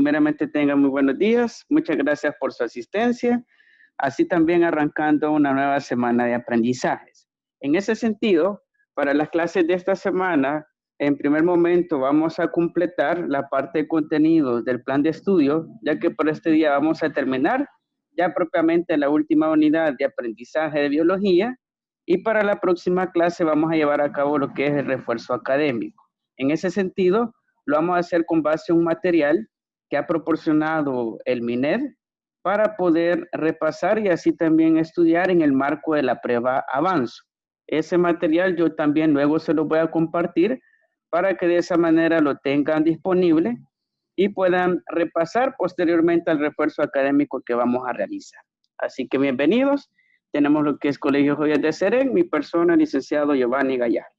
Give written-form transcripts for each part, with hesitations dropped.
primeramente tengan muy buenos días. Muchas gracias por su asistencia. Así también arrancando una nueva semana de aprendizajes. En ese sentido, para las clases de esta semana, en primer momento vamos a completar la parte de contenidos del plan de estudio, ya que por este día vamos a terminar ya propiamente la última unidad de aprendizaje de biología, y para la próxima clase vamos a llevar a cabo lo que es el refuerzo académico. En ese sentido, lo vamos a hacer con base a un material que ha proporcionado el MINED para poder repasar y así también estudiar en el marco de la prueba Avanzo. Ese material yo también luego se lo voy a compartir para que de esa manera lo tengan disponible y puedan repasar posteriormente al refuerzo académico que vamos a realizar. Así que bienvenidos. Tenemos lo que es Colegio Joyas de Serén, mi persona, licenciado Giovanni Gallardo.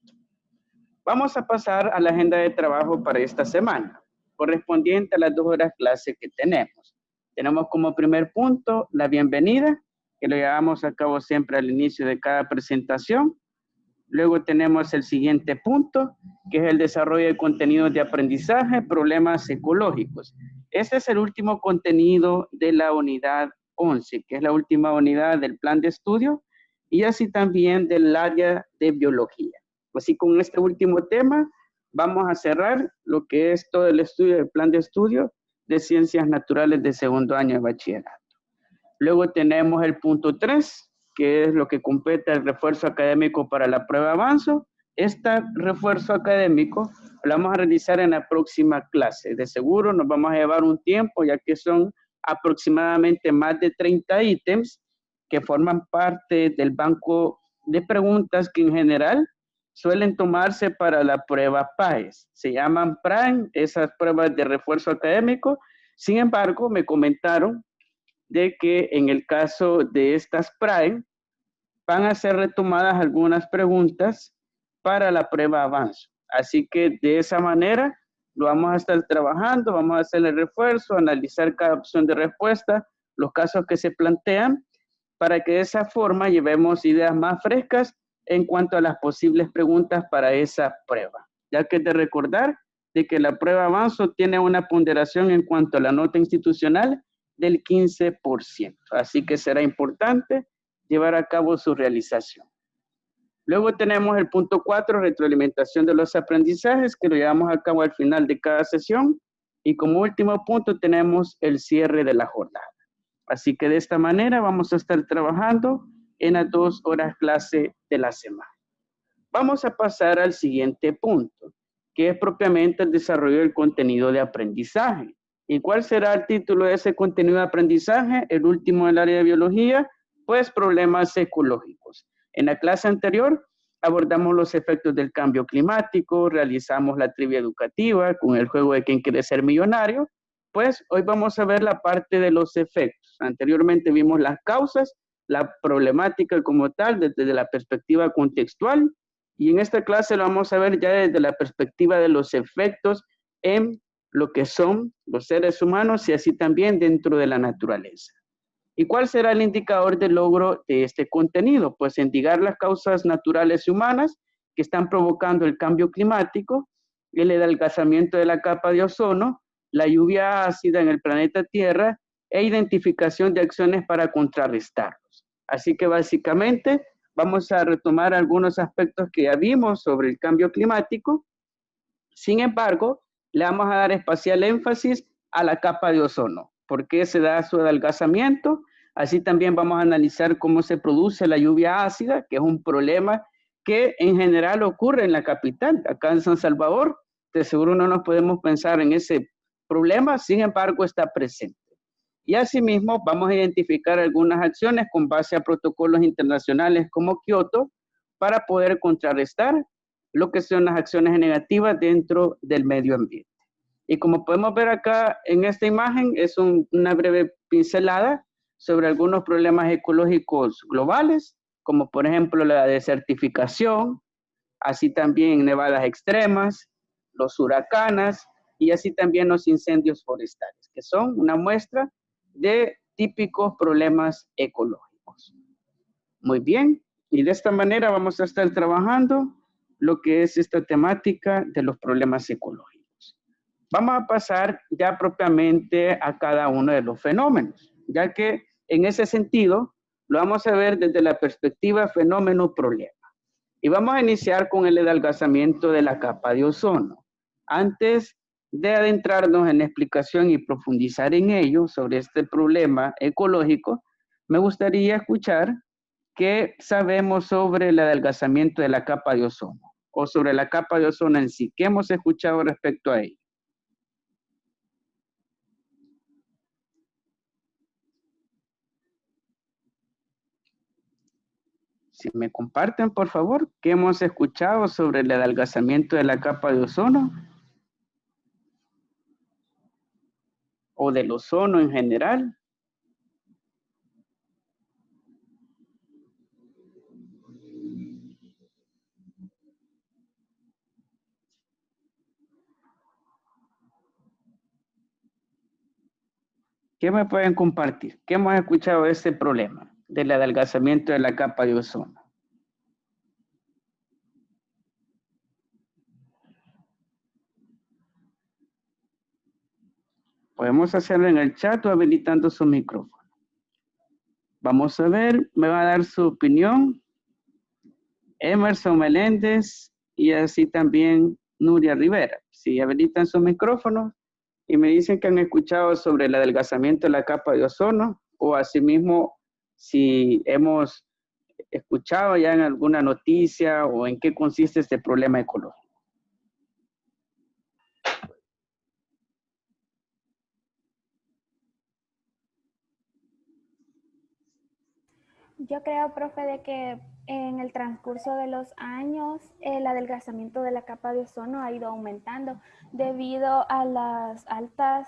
Vamos a pasar a la agenda de trabajo para esta semana, correspondiente a las 2 horas clase que tenemos. Tenemos como primer punto la bienvenida, que lo llevamos a cabo siempre al inicio de cada presentación. Luego tenemos el siguiente punto, que es el desarrollo de contenidos de aprendizaje, problemas ecológicos. Este es el último contenido de la unidad 11, que es la última unidad del plan de estudio, y así también del área de biología. Así con este último tema, vamos a cerrar lo que es todo el estudio del plan de estudio de ciencias naturales de segundo año de bachillerato. Luego tenemos el punto 3, que es lo que compete el refuerzo académico para la prueba Avanzo. Este refuerzo académico lo vamos a realizar en la próxima clase. De seguro nos vamos a llevar un tiempo, ya que son aproximadamente más de 30 ítems que forman parte del banco de preguntas que en general suelen tomarse para la prueba PAES. Se llaman PRAE, esas pruebas de refuerzo académico. Sin embargo, me comentaron de que en el caso de estas PRAE van a ser retomadas algunas preguntas para la prueba Avanzo. Así que de esa manera lo vamos a estar trabajando, vamos a hacer el refuerzo, analizar cada opción de respuesta, los casos que se plantean, para que de esa forma llevemos ideas más frescas en cuanto a las posibles preguntas para esa prueba. Ya que es de recordar de que la prueba Avanzo tiene una ponderación en cuanto a la nota institucional del 15%. Así que será importante llevar a cabo su realización. Luego tenemos el punto 4, retroalimentación de los aprendizajes, que lo llevamos a cabo al final de cada sesión. Y como último punto tenemos el cierre de la jornada. Así que de esta manera vamos a estar trabajando en las 2 horas clase de la semana. Vamos a pasar al siguiente punto, que es propiamente el desarrollo del contenido de aprendizaje. ¿Y cuál será el título de ese contenido de aprendizaje? El último del área de biología, pues problemas ecológicos. En la clase anterior abordamos los efectos del cambio climático, realizamos la trivia educativa con el juego de quién quiere ser millonario. Pues hoy vamos a ver la parte de los efectos. Anteriormente vimos las causas, la problemática como tal desde la perspectiva contextual, y en esta clase lo vamos a ver ya desde la perspectiva de los efectos en lo que son los seres humanos y así también dentro de la naturaleza. ¿Y cuál será el indicador de logro de este contenido? Pues indicar las causas naturales y humanas que están provocando el cambio climático, el adelgazamiento de la capa de ozono, la lluvia ácida en el planeta Tierra e identificación de acciones para contrarrestarlos. Así que básicamente vamos a retomar algunos aspectos que ya vimos sobre el cambio climático. Sin embargo, le vamos a dar especial énfasis a la capa de ozono. ¿Por qué se da su adelgazamiento? Así también vamos a analizar cómo se produce la lluvia ácida, que es un problema que en general ocurre en la capital. Acá en San Salvador, de seguro no nos podemos pensar en ese problema, sin embargo está presente. Y asimismo vamos a identificar algunas acciones con base a protocolos internacionales como Kioto para poder contrarrestar lo que son las acciones negativas dentro del medio ambiente. Y como podemos ver acá en esta imagen, es una breve pincelada sobre algunos problemas ecológicos globales, como por ejemplo la desertificación, así también nevadas extremas, los huracanes y así también los incendios forestales, que son una muestra de típicos problemas ecológicos. Muy bien, y de esta manera vamos a estar trabajando lo que es esta temática de los problemas ecológicos. Vamos a pasar ya propiamente a cada uno de los fenómenos, ya que en ese sentido lo vamos a ver desde la perspectiva fenómeno-problema. Y vamos a iniciar con el adelgazamiento de la capa de ozono. Antes de adentrarnos en la explicación y profundizar en ello sobre este problema ecológico, me gustaría escuchar qué sabemos sobre el adelgazamiento de la capa de ozono o sobre la capa de ozono en sí. ¿Qué hemos escuchado respecto a ello? Si me comparten, por favor, ¿qué hemos escuchado sobre el adelgazamiento de la capa de ozono o del ozono en general? ¿Qué me pueden compartir? ¿Qué hemos escuchado de este problema del adelgazamiento de la capa de ozono? Podemos hacerlo en el chat o habilitando su micrófono. Vamos a ver, me va a dar su opinión Emerson Meléndez y así también Nuria Rivera. Si habilitan su micrófono y me dicen que han escuchado sobre el adelgazamiento de la capa de ozono o asimismo si hemos escuchado ya en alguna noticia o en qué consiste este problema ecológico. Yo creo, profe, de que en el transcurso de los años el adelgazamiento de la capa de ozono ha ido aumentando debido a las altas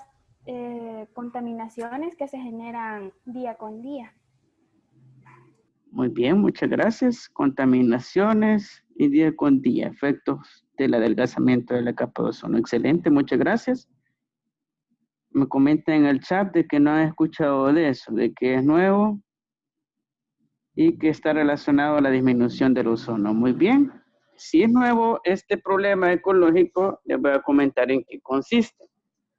contaminaciones que se generan día con día. Muy bien, muchas gracias. Contaminaciones y día con día, efectos del adelgazamiento de la capa de ozono. Excelente, muchas gracias. Me comentan en el chat de que no han escuchado de eso, de que es nuevo y que está relacionado a la disminución del ozono. Muy bien. Si es nuevo este problema ecológico, les voy a comentar en qué consiste.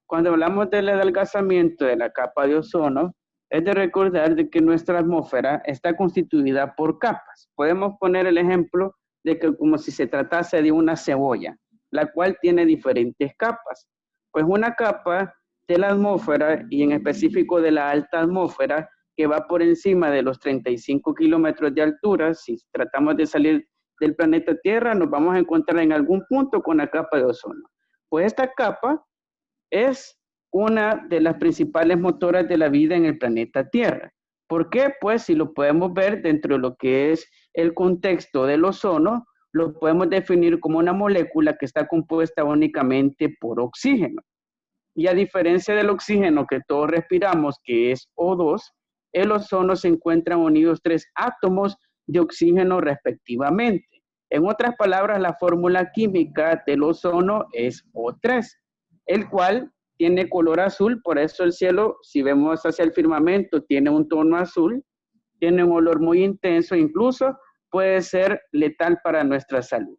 Cuando hablamos del adelgazamiento de la capa de ozono, es de recordar de que nuestra atmósfera está constituida por capas. Podemos poner el ejemplo de que como si se tratase de una cebolla, la cual tiene diferentes capas. Pues una capa de la atmósfera y en específico de la alta atmósfera que va por encima de los 35 kilómetros de altura, si tratamos de salir del planeta Tierra, nos vamos a encontrar en algún punto con la capa de ozono. Pues esta capa es una de las principales motoras de la vida en el planeta Tierra. ¿Por qué? Pues si lo podemos ver dentro de lo que es el contexto del ozono, lo podemos definir como una molécula que está compuesta únicamente por oxígeno. Y a diferencia del oxígeno que todos respiramos, que es O2, el ozono se encuentran unidos 3 átomos de oxígeno respectivamente. En otras palabras, la fórmula química del ozono es O3, el cual tiene color azul, por eso el cielo, si vemos hacia el firmamento, tiene un tono azul, tiene un olor muy intenso, incluso puede ser letal para nuestra salud.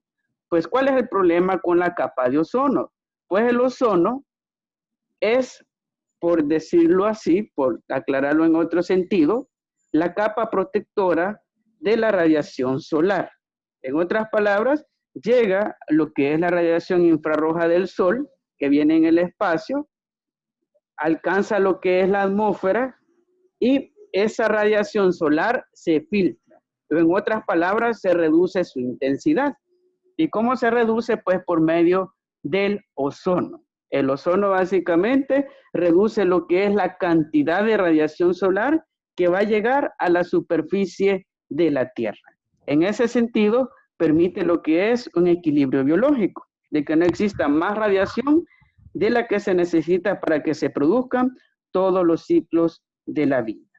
Pues, ¿cuál es el problema con la capa de ozono? Pues el ozono es, por decirlo así, por aclararlo en otro sentido, la capa protectora de la radiación solar. En otras palabras, llega lo que es la radiación infrarroja del sol, que viene en el espacio, alcanza lo que es la atmósfera y esa radiación solar se filtra. En otras palabras, se reduce su intensidad. ¿Y cómo se reduce? Pues por medio del ozono. El ozono básicamente reduce lo que es la cantidad de radiación solar que va a llegar a la superficie de la Tierra. En ese sentido, permite lo que es un equilibrio biológico, de que no exista más radiación de la que se necesita para que se produzcan todos los ciclos de la vida.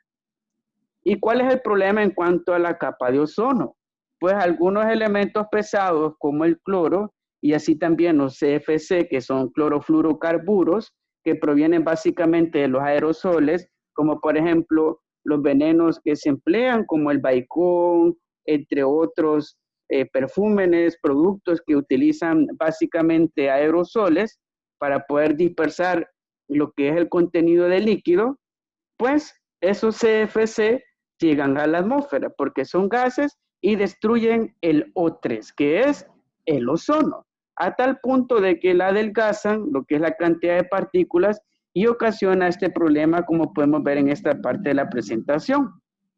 ¿Y cuál es el problema en cuanto a la capa de ozono? Pues algunos elementos pesados como el cloro y así también los CFC, que son clorofluorocarburos, que provienen básicamente de los aerosoles, como por ejemplo los venenos que se emplean, como el baicón, entre otros perfúmenes, productos que utilizan básicamente aerosoles, para poder dispersar lo que es el contenido del líquido, pues esos CFC llegan a la atmósfera porque son gases y destruyen el O3, que es el ozono, a tal punto de que la adelgazan, lo que es la cantidad de partículas, y ocasiona este problema, como podemos ver en esta parte de la presentación,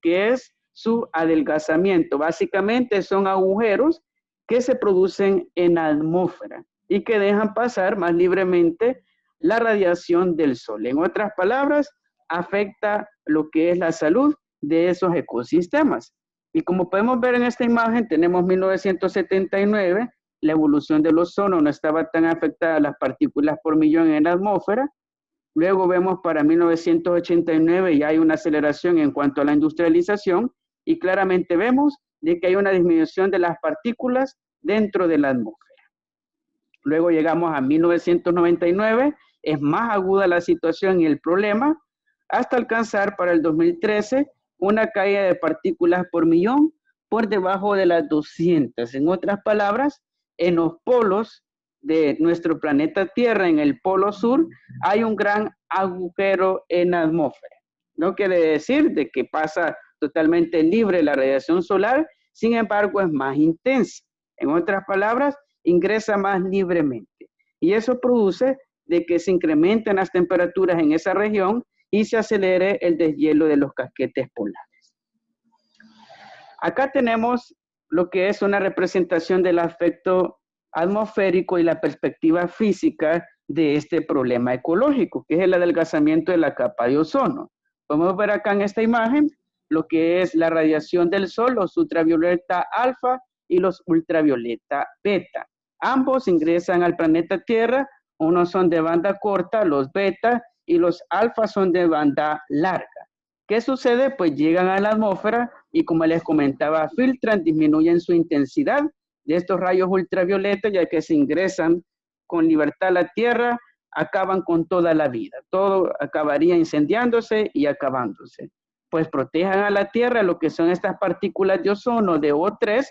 que es su adelgazamiento. Básicamente son agujeros que se producen en la atmósfera y que dejan pasar más libremente la radiación del sol. En otras palabras, afecta lo que es la salud de esos ecosistemas. Y como podemos ver en esta imagen, tenemos 1979, la evolución del ozono no estaba tan afectada a las partículas por millón en la atmósfera. Luego vemos para 1989 ya hay una aceleración en cuanto a la industrialización y claramente vemos de que hay una disminución de las partículas dentro de la atmósfera. Luego llegamos a 1999, es más aguda la situación y el problema, hasta alcanzar para el 2013 una caída de partículas por millón por debajo de las 200. En otras palabras, en los polos de nuestro planeta Tierra, en el polo sur, hay un gran agujero en la atmósfera. No quiere decir de que pasa totalmente libre la radiación solar, sin embargo es más intensa. En otras palabras, ingresa más libremente. Y eso produce de que se incrementen las temperaturas en esa región y se acelere el deshielo de los casquetes polares. Acá tenemos lo que es una representación del efecto atmosférico y la perspectiva física de este problema ecológico, que es el adelgazamiento de la capa de ozono. Podemos ver acá en esta imagen lo que es la radiación del sol, los ultravioleta alfa y los ultravioleta beta. Ambos ingresan al planeta Tierra, unos son de banda corta, los beta, y los alfa son de banda larga. ¿Qué sucede? Pues llegan a la atmósfera y, como les comentaba, filtran, disminuyen su intensidad de estos rayos ultravioleta, ya que se ingresan con libertad a la Tierra, acaban con toda la vida. Todo acabaría incendiándose y acabándose. Pues protejan a la Tierra lo que son estas partículas de ozono de O3.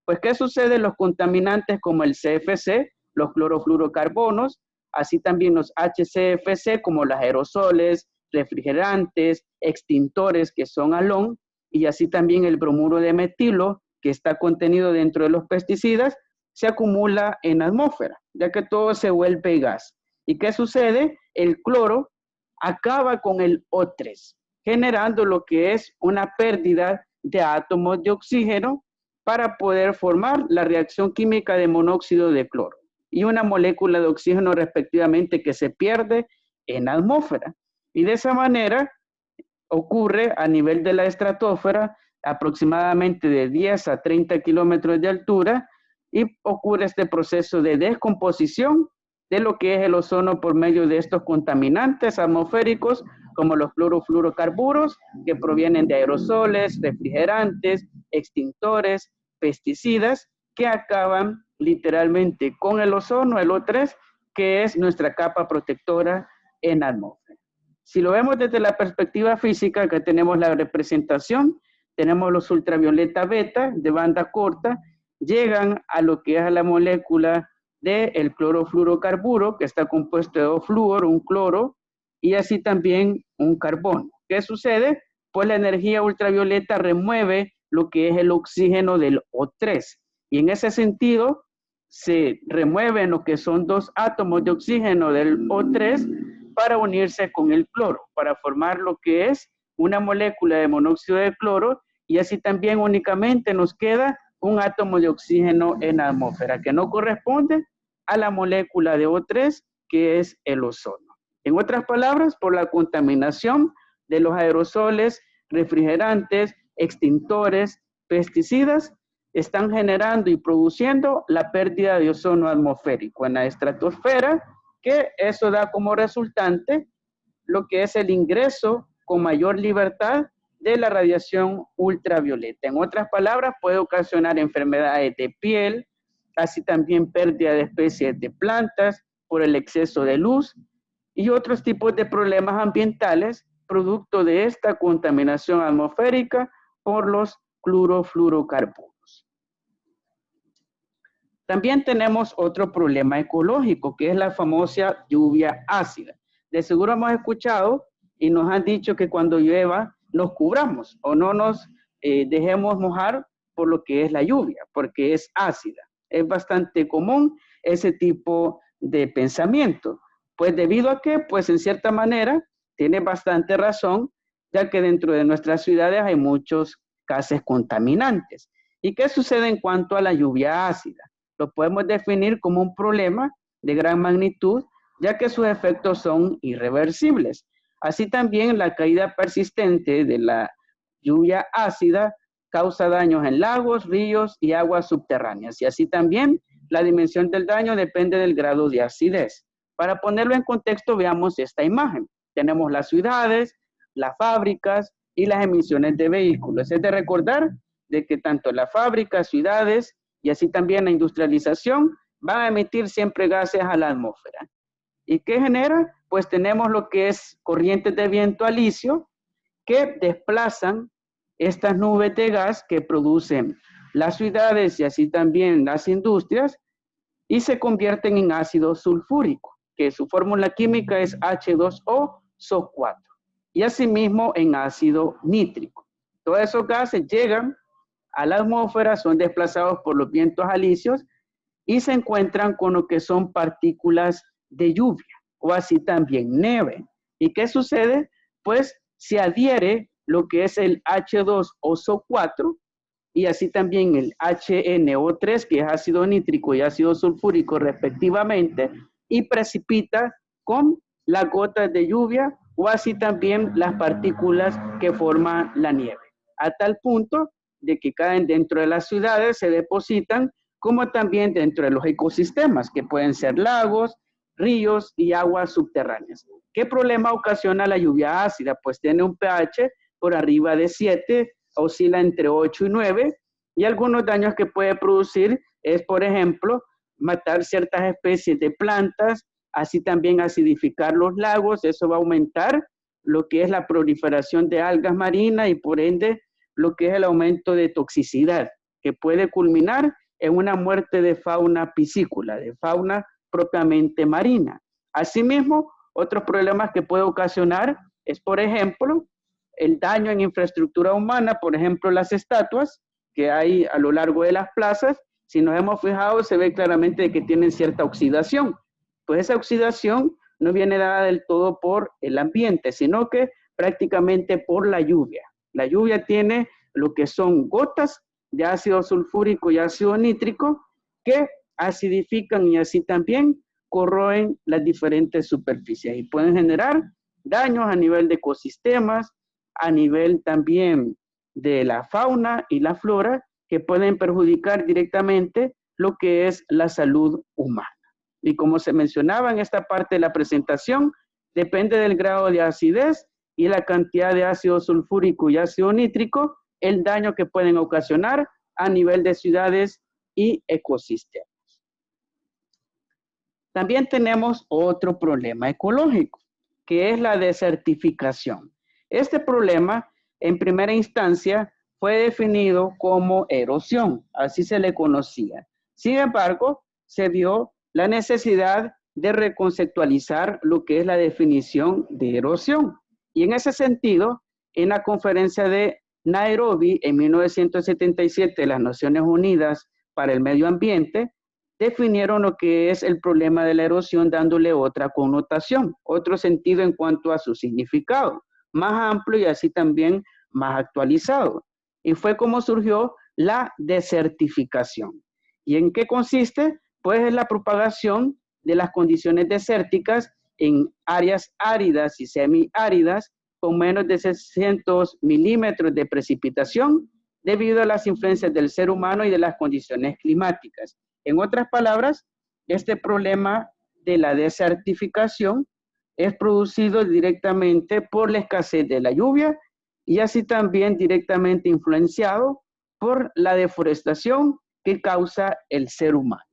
Pues, ¿qué sucede? Los contaminantes como el CFC, los clorofluorocarbonos, así también los HCFC como los aerosoles, refrigerantes, extintores que son halón, y así también el bromuro de metilo que está contenido dentro de los pesticidas, se acumula en la atmósfera, ya que todo se vuelve gas. ¿Y qué sucede? El cloro acaba con el O3, generando lo que es una pérdida de átomos de oxígeno para poder formar la reacción química de monóxido de cloro y una molécula de oxígeno respectivamente que se pierde en la atmósfera. Y de esa manera ocurre a nivel de la estratosfera aproximadamente de 10 a 30 kilómetros de altura y ocurre este proceso de descomposición de lo que es el ozono por medio de estos contaminantes atmosféricos como los clorofluorocarburos que provienen de aerosoles, refrigerantes, extintores, pesticidas que acaban literalmente con el ozono, el O3, que es nuestra capa protectora en la atmósfera. Si lo vemos desde la perspectiva física, que tenemos la representación, tenemos los ultravioleta beta de banda corta, llegan a lo que es la molécula del clorofluorocarburo, que está compuesto de dos flúor, un cloro, y así también un carbono. ¿Qué sucede? Pues la energía ultravioleta remueve lo que es el oxígeno del O3. Y en ese sentido, se remueven lo que son dos átomos de oxígeno del O3 para unirse con el cloro, para formar lo que es una molécula de monóxido de cloro, y así también únicamente nos queda un átomo de oxígeno en la atmósfera, que no corresponde a la molécula de O3, que es el ozono. En otras palabras, por la contaminación de los aerosoles, refrigerantes, extintores, pesticidas, están generando y produciendo la pérdida de ozono atmosférico en la estratosfera, que eso da como resultante lo que es el ingreso con mayor libertad de la radiación ultravioleta. En otras palabras, puede ocasionar enfermedades de piel, así también pérdida de especies de plantas por el exceso de luz y otros tipos de problemas ambientales producto de esta contaminación atmosférica por los clorofluorocarbonos. También tenemos otro problema ecológico, que es la famosa lluvia ácida. De seguro hemos escuchado y nos han dicho que cuando llueva nos cubramos o no nos dejemos mojar por lo que es la lluvia, porque es ácida. Es bastante común ese tipo de pensamiento. Pues debido a que, pues en cierta manera, tiene bastante razón, ya que dentro de nuestras ciudades hay muchos gases contaminantes. ¿Y qué sucede en cuanto a la lluvia ácida? Lo podemos definir como un problema de gran magnitud, ya que sus efectos son irreversibles. Así también la caída persistente de la lluvia ácida causa daños en lagos, ríos y aguas subterráneas. Y así también la dimensión del daño depende del grado de acidez. Para ponerlo en contexto, veamos esta imagen. Tenemos las ciudades, las fábricas y las emisiones de vehículos. Es de recordar de que tanto las fábricas, ciudades y así también la industrialización van a emitir siempre gases a la atmósfera. ¿Y qué genera? Pues tenemos lo que es corrientes de viento alisio que desplazan estas nubes de gas que producen las ciudades y así también las industrias y se convierten en ácido sulfúrico, que su fórmula química es H2O SO4 y asimismo en ácido nítrico. Todos esos gases llegan a la atmósfera, son desplazados por los vientos alisios y se encuentran con lo que son partículas de lluvia o así también nieve. ¿Y qué sucede? Pues se adhiere lo que es el H2O4 y así también el HNO3, que es ácido nítrico y ácido sulfúrico respectivamente, y precipita con las gotas de lluvia o así también las partículas que forman la nieve. A tal punto de que caen dentro de las ciudades, se depositan, como también dentro de los ecosistemas, que pueden ser lagos, ríos y aguas subterráneas. ¿Qué problema ocasiona la lluvia ácida? Pues tiene un pH por arriba de 7, oscila entre 8 y 9, y algunos daños que puede producir es, por ejemplo, matar ciertas especies de plantas, así también acidificar los lagos, eso va a aumentar lo que es la proliferación de algas marinas y por ende lo que es el aumento de toxicidad, que puede culminar en una muerte de fauna piscícola, de fauna propiamente marina. Asimismo, otros problemas que puede ocasionar es, por ejemplo, el daño en infraestructura humana, por ejemplo, las estatuas que hay a lo largo de las plazas. Si nos hemos fijado, se ve claramente que tienen cierta oxidación. Pues esa oxidación no viene dada del todo por el ambiente, sino que prácticamente por la lluvia. La lluvia tiene lo que son gotas de ácido sulfúrico y ácido nítrico que acidifican y así también corroen las diferentes superficies y pueden generar daños a nivel de ecosistemas, a nivel también de la fauna y la flora que pueden perjudicar directamente lo que es la salud humana. Y como se mencionaba en esta parte de la presentación, depende del grado de acidez y la cantidad de ácido sulfúrico y ácido nítrico, el daño que pueden ocasionar a nivel de ciudades y ecosistemas. También tenemos otro problema ecológico, que es la desertificación. Este problema, en primera instancia, fue definido como erosión, así se le conocía. Sin embargo, se vio la necesidad de reconceptualizar lo que es la definición de erosión. Y en ese sentido, en la conferencia de Nairobi en 1977 de las Naciones Unidas para el Medio Ambiente, definieron lo que es el problema de la erosión dándole otra connotación, otro sentido en cuanto a su significado, más amplio y así también más actualizado. Y fue como surgió la desertificación. ¿Y en qué consiste? Pues en la propagación de las condiciones desérticas en áreas áridas y semiáridas con menos de 600 milímetros de precipitación debido a las influencias del ser humano y de las condiciones climáticas. En otras palabras, este problema de la desertificación es producido directamente por la escasez de la lluvia y así también directamente influenciado por la deforestación que causa el ser humano.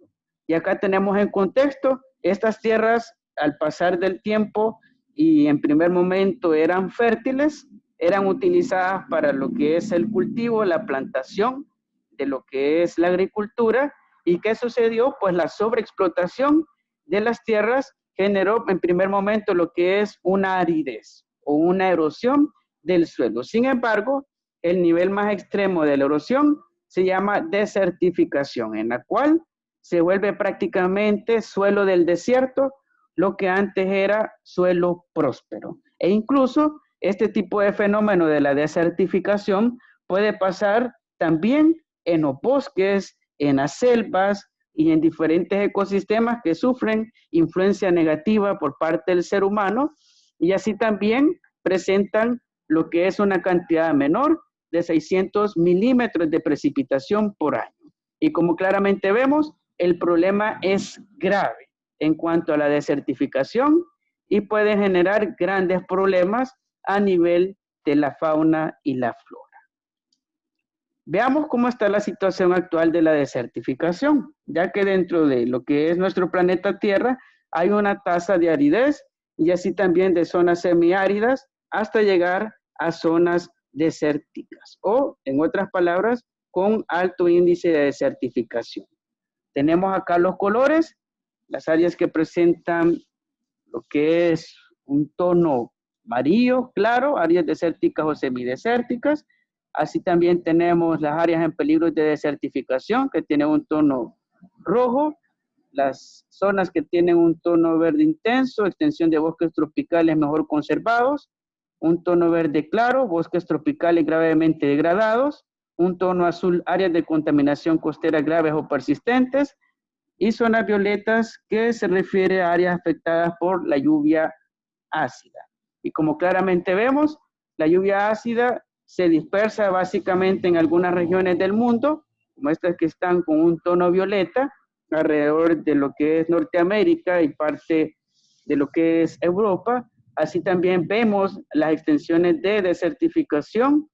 Y acá tenemos en contexto, estas tierras al pasar del tiempo y en primer momento eran fértiles, eran utilizadas para lo que es el cultivo, la plantación de lo que es la agricultura ¿Y qué sucedió? Pues la sobreexplotación de las tierras generó en primer momento lo que es una aridez o una erosión del suelo. Sin embargo, el nivel más extremo de la erosión se llama desertificación, en la cual se vuelve prácticamente suelo del desierto, lo que antes era suelo próspero. E incluso este tipo de fenómeno de la desertificación puede pasar también en los bosques, en las selvas y en diferentes ecosistemas que sufren influencia negativa por parte del ser humano, y así también presentan lo que es una cantidad menor de 600 milímetros de precipitación por año. Y como claramente vemos, el problema es grave en cuanto a la desertificación y puede generar grandes problemas a nivel de la fauna y la flora. Veamos cómo está la situación actual de la desertificación, ya que dentro de lo que es nuestro planeta Tierra hay una tasa de aridez y así también de zonas semiáridas hasta llegar a zonas desérticas o, en otras palabras, con alto índice de desertificación. Tenemos acá los colores, las áreas que presentan lo que es un tono amarillo claro, áreas desérticas o semidesérticas. Así también tenemos las áreas en peligro de desertificación que tienen un tono rojo, las zonas que tienen un tono verde intenso, extensión de bosques tropicales mejor conservados, un tono verde claro, bosques tropicales gravemente degradados, un tono azul, áreas de contaminación costera graves o persistentes, y zonas violetas que se refiere a áreas afectadas por la lluvia ácida. Y como claramente vemos, la lluvia ácida se dispersa básicamente en algunas regiones del mundo, como estas que están con un tono violeta, alrededor de lo que es Norteamérica y parte de lo que es Europa. Así también vemos las extensiones de desertificación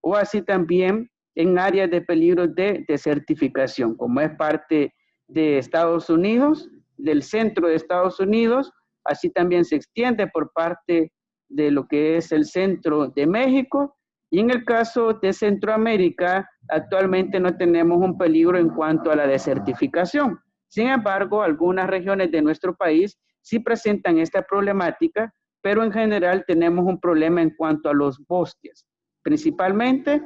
o así también en áreas de peligro de desertificación, como es parte de Estados Unidos, del centro de Estados Unidos, así también se extiende por parte de lo que es el centro de México, y en el caso de Centroamérica, actualmente no tenemos un peligro en cuanto a la desertificación. Sin embargo, algunas regiones de nuestro país sí presentan esta problemática, pero en general tenemos un problema en cuanto a los bosques, principalmente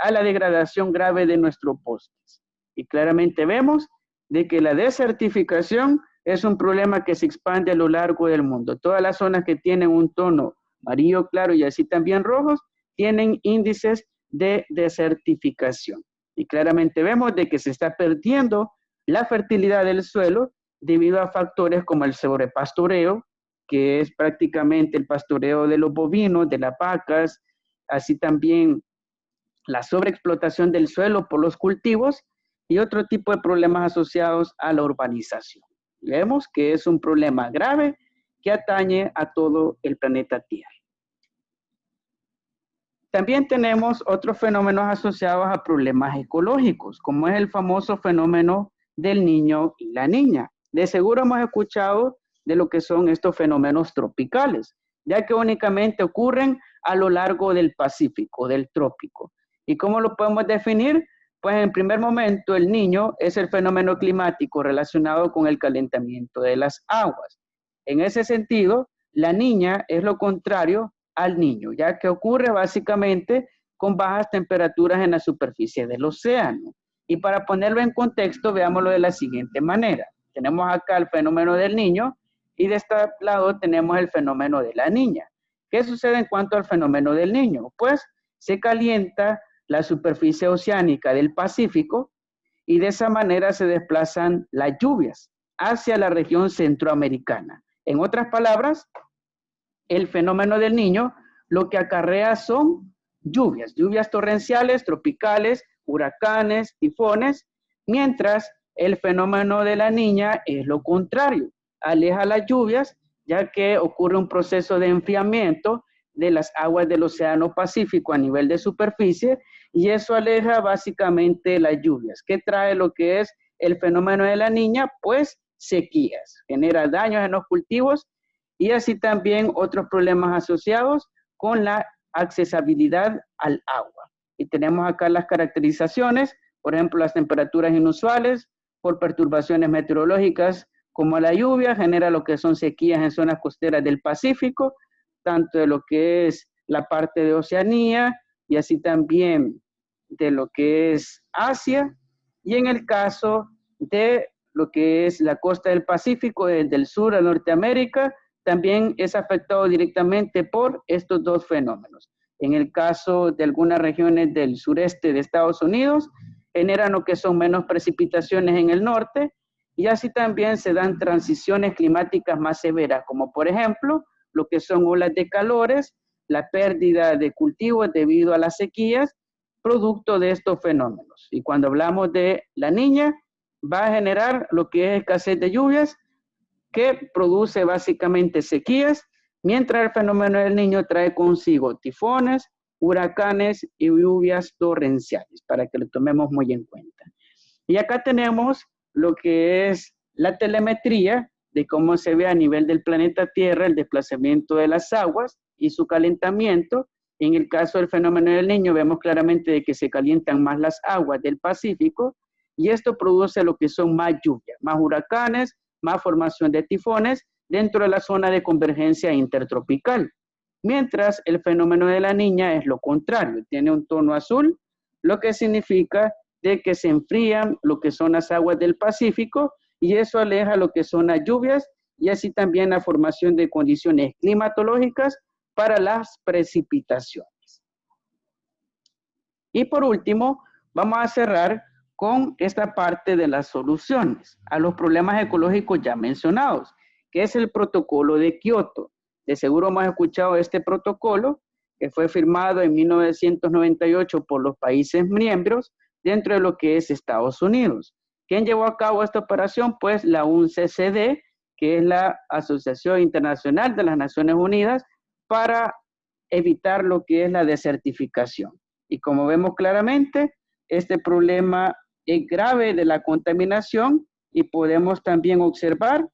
a la degradación grave de nuestros bosques. Y claramente vemos de que la desertificación es un problema que se expande a lo largo del mundo. Todas las zonas que tienen un tono amarillo claro y así también rojos, tienen índices de desertificación. Y claramente vemos de que se está perdiendo la fertilidad del suelo debido a factores como el sobrepastoreo, que es prácticamente el pastoreo de los bovinos, de las vacas, así también la sobreexplotación del suelo por los cultivos y otro tipo de problemas asociados a la urbanización. Vemos que es un problema grave que atañe a todo el planeta Tierra. También tenemos otros fenómenos asociados a problemas ecológicos, como es el famoso fenómeno del niño y la niña. De seguro hemos escuchado de lo que son estos fenómenos tropicales, ya que únicamente ocurren a lo largo del Pacífico, del trópico. ¿Y cómo lo podemos definir? Pues en primer momento el niño es el fenómeno climático relacionado con el calentamiento de las aguas. En ese sentido, la niña es lo contrario al niño, ya que ocurre básicamente con bajas temperaturas en la superficie del océano. Y para ponerlo en contexto, veámoslo de la siguiente manera. Tenemos acá el fenómeno del niño y de este lado tenemos el fenómeno de la niña. ¿Qué sucede en cuanto al fenómeno del niño? Pues se calienta la superficie oceánica del Pacífico y de esa manera se desplazan las lluvias hacia la región centroamericana. En otras palabras, el fenómeno del niño lo que acarrea son lluvias torrenciales, tropicales, huracanes, tifones, mientras el fenómeno de la niña es lo contrario, aleja las lluvias ya que ocurre un proceso de enfriamiento de las aguas del Océano Pacífico a nivel de superficie y eso aleja básicamente las lluvias. ¿Qué trae lo que es el fenómeno de la niña? Pues sequías, genera daños en los cultivos y así también otros problemas asociados con la accesibilidad al agua. Y tenemos acá las caracterizaciones, por ejemplo, las temperaturas inusuales, por perturbaciones meteorológicas como la lluvia, genera lo que son sequías en zonas costeras del Pacífico, tanto de lo que es la parte de Oceanía y así también de lo que es Asia, y en el caso de lo que es la costa del Pacífico, desde el sur a Norteamérica, también es afectado directamente por estos dos fenómenos. En el caso de algunas regiones del sureste de Estados Unidos, generan lo que son menos precipitaciones en el norte, y así también se dan transiciones climáticas más severas, como por ejemplo, lo que son olas de calores, la pérdida de cultivos debido a las sequías, producto de estos fenómenos. Y cuando hablamos de la niña, va a generar lo que es escasez de lluvias, que produce básicamente sequías, mientras el fenómeno del niño trae consigo tifones, huracanes y lluvias torrenciales, para que lo tomemos muy en cuenta. Y acá tenemos lo que es la telemetría de cómo se ve a nivel del planeta Tierra el desplazamiento de las aguas y su calentamiento. En el caso del fenómeno del niño vemos claramente de que se calientan más las aguas del Pacífico y esto produce lo que son más lluvias, más huracanes, más formación de tifones dentro de la zona de convergencia intertropical. Mientras el fenómeno de la niña es lo contrario, tiene un tono azul, lo que significa de que se enfrían lo que son las aguas del Pacífico y eso aleja lo que son las lluvias y así también la formación de condiciones climatológicas para las precipitaciones. Y por último, vamos a cerrar con esta parte de las soluciones a los problemas ecológicos ya mencionados, que es el protocolo de Kioto. De seguro hemos escuchado este protocolo que fue firmado en 1998 por los países miembros dentro de lo que es Estados Unidos. ¿Quién llevó a cabo esta operación? Pues la UNCCD, que es la Asociación Internacional de las Naciones Unidas para evitar lo que es la desertificación. Y como vemos claramente, este problema es grave de la contaminación y podemos también observar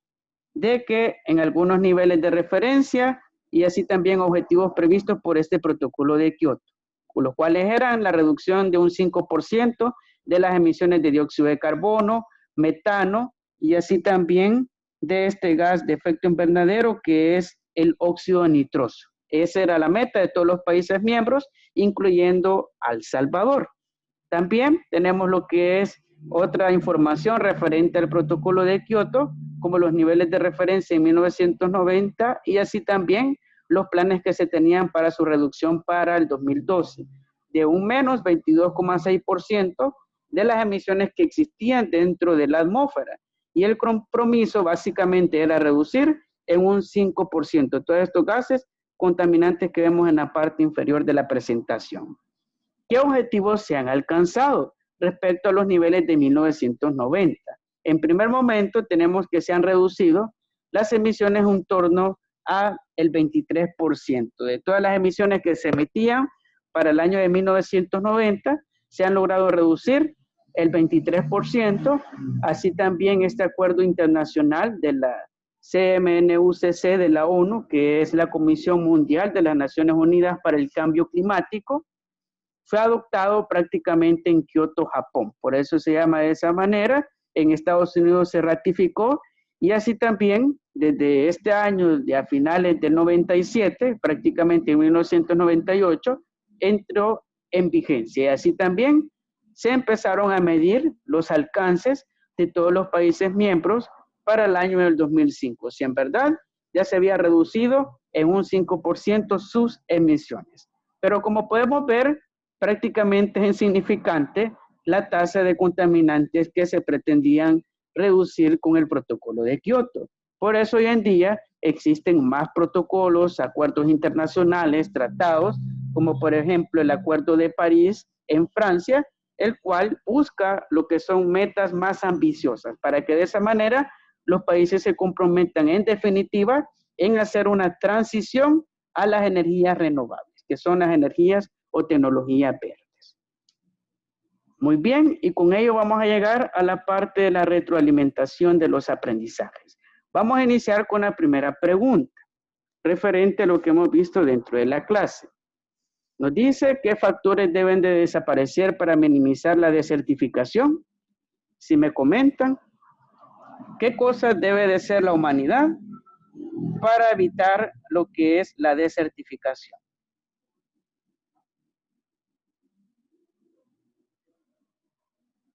de que en algunos niveles de referencia y así también objetivos previstos por este protocolo de Kioto, los cuales eran la reducción de un 5% de las emisiones de dióxido de carbono, metano y así también de este gas de efecto invernadero que es el óxido nitroso. Esa era la meta de todos los países miembros, incluyendo El Salvador. También tenemos lo que es otra información referente al protocolo de Kioto, como los niveles de referencia en 1990 y así también los planes que se tenían para su reducción para el 2012, de un menos 22,6% de las emisiones que existían dentro de la atmósfera. Y el compromiso básicamente era reducir en un 5% todos estos gases contaminantes que vemos en la parte inferior de la presentación. ¿Qué objetivos se han alcanzado respecto a los niveles de 1990? En primer momento tenemos que se han reducido las emisiones en torno a el 23%. De todas las emisiones que se emitían para el año de 1990, se han logrado reducir el 23%. Así también este acuerdo internacional de la CMNUCC de la ONU, que es la Comisión Mundial de las Naciones Unidas para el Cambio Climático, fue adoptado prácticamente en Kioto, Japón. Por eso se llama de esa manera. En Estados Unidos se ratificó y así también desde este año, de a finales del 97, prácticamente en 1998, entró en vigencia. Y así también se empezaron a medir los alcances de todos los países miembros para el año del 2005. Si en verdad ya se había reducido en un 5% sus emisiones. Pero como podemos ver, prácticamente es insignificante la tasa de contaminantes que se pretendían reducir con el protocolo de Kioto. Por eso hoy en día existen más protocolos, acuerdos internacionales, tratados, como por ejemplo el Acuerdo de París en Francia, el cual busca lo que son metas más ambiciosas, para que de esa manera los países se comprometan en definitiva en hacer una transición a las energías renovables, que son las energías o tecnologías verdes. Muy bien, y con ello vamos a llegar a la parte de la retroalimentación de los aprendizajes. Vamos a iniciar con la primera pregunta, referente a lo que hemos visto dentro de la clase. Nos dice qué factores deben de desaparecer para minimizar la desertificación. si me comentan qué cosas debe de hacer la humanidad para evitar lo que es la desertificación.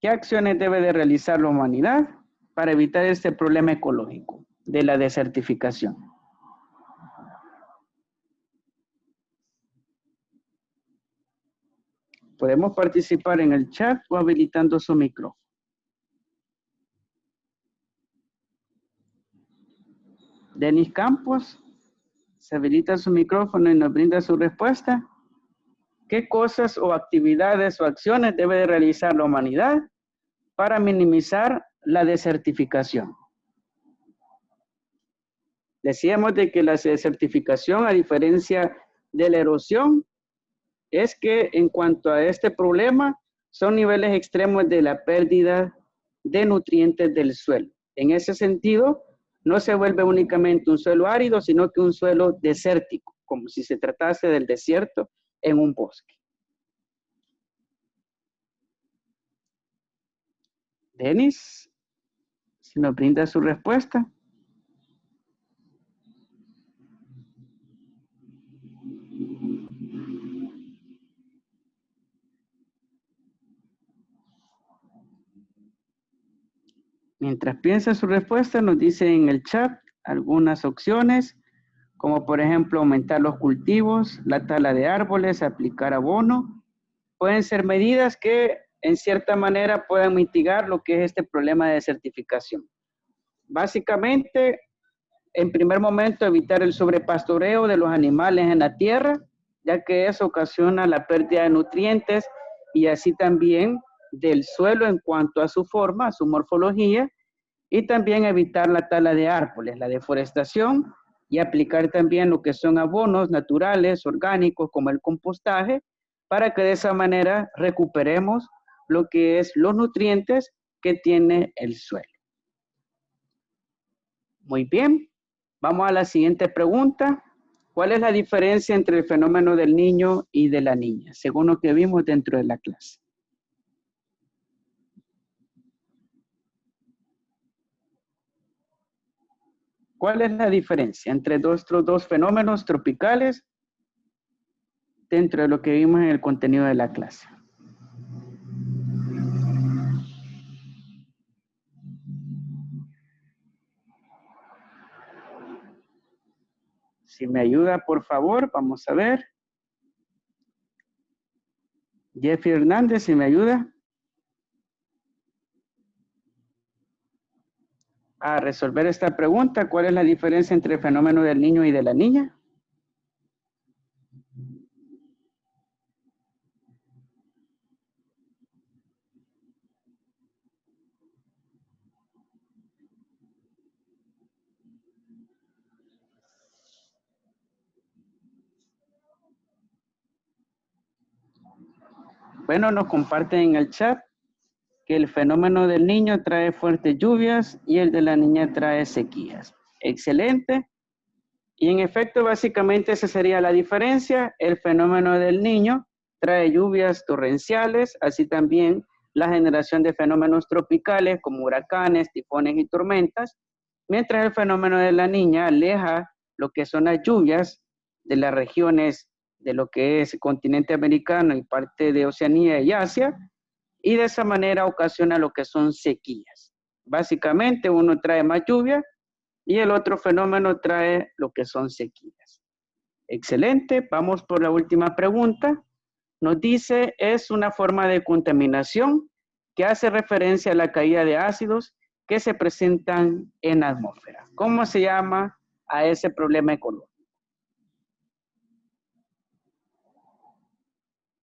¿Qué acciones debe de realizar la humanidad para evitar este problema ecológico de la desertificación? Podemos participar en el chat o habilitando su micrófono. Denis Campos, se habilita su micrófono y nos brinda su respuesta. ¿Qué cosas o actividades o acciones debe de realizar la humanidad para minimizar la desertificación? Decíamos de que la desertificación, a diferencia de la erosión, es que en cuanto a este problema, son niveles extremos de la pérdida de nutrientes del suelo. En ese sentido, no se vuelve únicamente un suelo árido, sino que un suelo desértico, como si se tratase del desierto en un bosque. Denis, si nos brinda su respuesta. Mientras piensa su respuesta, nos dice en el chat algunas opciones, como por ejemplo aumentar los cultivos, la tala de árboles, aplicar abono. Pueden ser medidas que en cierta manera puedan mitigar lo que es este problema de desertificación. Básicamente, en primer momento, evitar el sobrepastoreo de los animales en la tierra, ya que eso ocasiona la pérdida de nutrientes y así también del suelo en cuanto a su forma, a su morfología, y también evitar la tala de árboles, la deforestación, y aplicar también lo que son abonos naturales, orgánicos, como el compostaje, para que de esa manera recuperemos lo que es los nutrientes que tiene el suelo. Muy bien, vamos a la siguiente pregunta. ¿Cuál es la diferencia entre el fenómeno del niño y de la niña, según lo que vimos dentro de la clase? ¿Cuál es la diferencia entre estos dos fenómenos tropicales dentro de lo que vimos en el contenido de la clase? Si me ayuda, por favor, vamos a ver. Jeffrey Hernández, si me ayuda a resolver esta pregunta. ¿Cuál es la diferencia entre el fenómeno del niño y de la niña? Bueno, nos comparten en el chat que el fenómeno del niño trae fuertes lluvias y el de la niña trae sequías. Excelente. Y en efecto, básicamente esa sería la diferencia. El fenómeno del niño trae lluvias torrenciales, así también la generación de fenómenos tropicales como huracanes, tifones y tormentas, mientras el fenómeno de la niña aleja lo que son las lluvias de las regiones de lo que es el continente americano y parte de Oceanía y Asia, y de esa manera ocasiona lo que son sequías. Básicamente uno trae más lluvia y el otro fenómeno trae lo que son sequías. Excelente, vamos por la última pregunta. Nos dice, es una forma de contaminación que hace referencia a la caída de ácidos que se presentan en la atmósfera. ¿Cómo se llama a ese problema ecológico?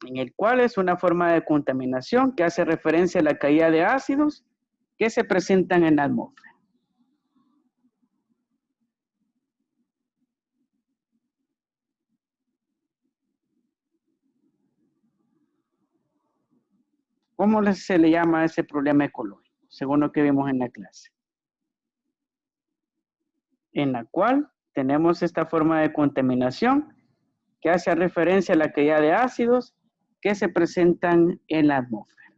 En el cual es una forma de contaminación que hace referencia a la caída de ácidos que se presentan en la atmósfera. ¿Cómo se le llama a ese problema ecológico, según lo que vimos en la clase? En la cual tenemos esta forma de contaminación que hace referencia a la caída de ácidos que se presentan en la atmósfera.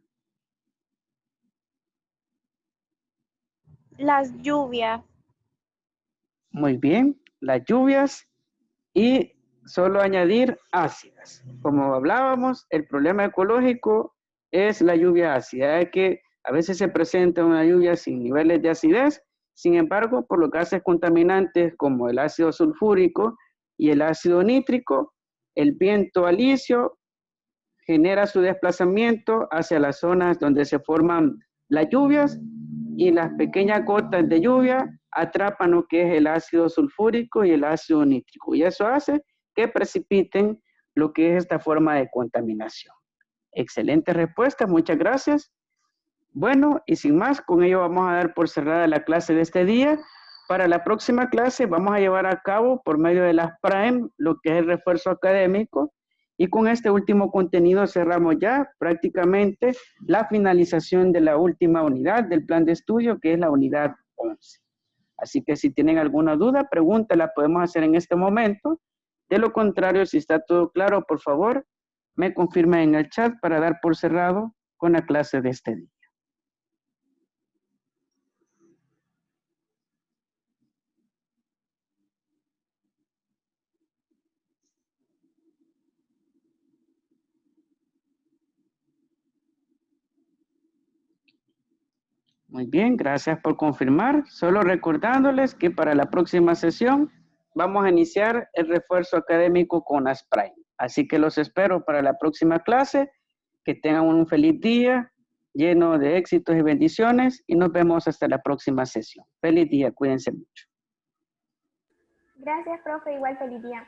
Las lluvias. Muy bien, las lluvias y solo añadir ácidas. Como hablábamos, el problema ecológico es la lluvia ácida, es que a veces se presenta una lluvia sin niveles de acidez, sin embargo, por los gases contaminantes como el ácido sulfúrico y el ácido nítrico, el viento alisio genera su desplazamiento hacia las zonas donde se forman las lluvias y las pequeñas gotas de lluvia atrapan lo que es el ácido sulfúrico y el ácido nítrico. Y eso hace que precipiten lo que es esta forma de contaminación. Excelente respuesta, muchas gracias. Bueno, y sin más, con ello vamos a dar por cerrada la clase de este día. Para la próxima clase vamos a llevar a cabo por medio de las PRIME lo que es el refuerzo académico. Y con este último contenido cerramos ya prácticamente la finalización de la última unidad del plan de estudio, que es la unidad 11. Así que si tienen alguna duda, pregunta, la podemos hacer en este momento. De lo contrario, si está todo claro, por favor, me confirmen en el chat para dar por cerrado con la clase de este día. Muy bien, gracias por confirmar. Solo recordándoles que para la próxima sesión vamos a iniciar el refuerzo académico con las PRIME. Así que los espero para la próxima clase. Que tengan un feliz día lleno de éxitos y bendiciones y nos vemos hasta la próxima sesión. Feliz día, cuídense mucho. Gracias, profe. Igual feliz día.